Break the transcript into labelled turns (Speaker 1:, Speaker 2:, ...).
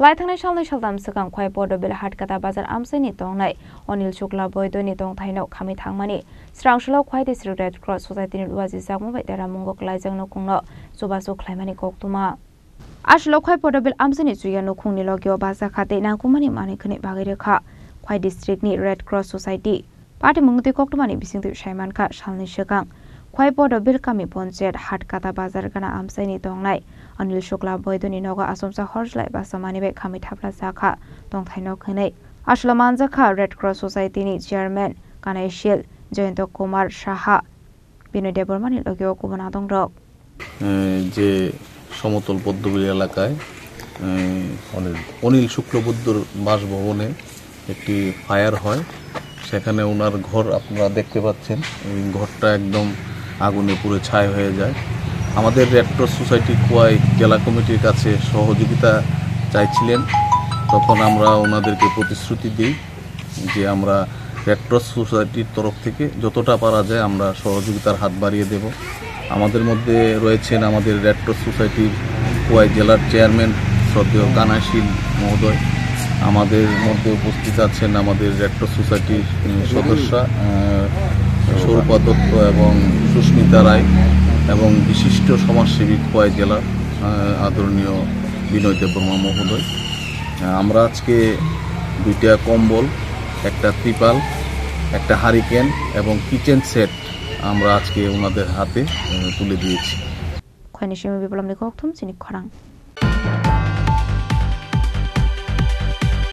Speaker 1: Laithangna shalnai shaldam sakang khwai Porterville Hatkata Bazar Amsani tongnai Onil Shukla Boydoni tong thaino khami thangmani Srangshlo khwai District Red Cross Society ni waji sakmu bai dara mungok laijang no kungno subasu khlaimani koktuma Ashlo khwai Porterville Amsani chuya no khungni logyo basa khate na kumani mani khani bagire kha khwai District ni Red Cross Society Party mungti koktumani bisingtu shaiman kha shalnai sakang khwai Porterville kami Ponchet Hatkata Bazar gana Amsani tongnai Onil Shukla Boydoni noga asomsa horslai basamani be khami thapla sakha tong thaino khanai Ashlo manja kha Red Cross Society ni chairman Kanashil Jayant Kumar Shaha Binoy Debormani logyo kubana dong rok
Speaker 2: যে সমতল পদ্মবিল এলাকায় অনিল শুক্লবৈদ্যর বাসভবনে একটি fire হয় সেখানে ওনার ঘর আপনারা দেখতে পাচ্ছেন এই ঘরটা একদম আগুনে পুরো ছাই হয়ে যায় আমাদের রেড ক্রস সোসাইটি খোয়াই জেলা কমিটির কাছে সহযোগিতা চাইছিলেন তখন আমরা ওনাদেরকে প্রতিশ্রুতি দিই যে আমরা রেড ক্রস সোসাইটির তরফ থেকে যতটা পারা যায় আমরা সহযোগিতার হাত বাড়িয়ে দেব আমাদের মধ্যে রয়েছেন আমাদের রেড ক্রস সোসাইটির খোয়াই জেলার চেয়ারম্যান শ্রদ্ধেয় কানাশীল মহোদয় আমাদের মধ্যে উপস্থিত আছেন আমাদের রেড ক্রস সোসাইটির সদস্যা স্বরূপা দত্ত এবং সুস্মিতা রায় এবং বিশিষ্ট সমাজসেবী খোয়াই জেলার আদরণীয় বিনয় দেববর্মা মহোদয় আমরা আজকে দুইটা কম্বল একটা ত্রিপাল একটা হারিকেন এবং কিচেন সেট আমরা আজকে ওনাদের হাতে তুলে দিয়েছি
Speaker 1: খনিশিম বিপ্লব নিকোকথুম চিনি খরাং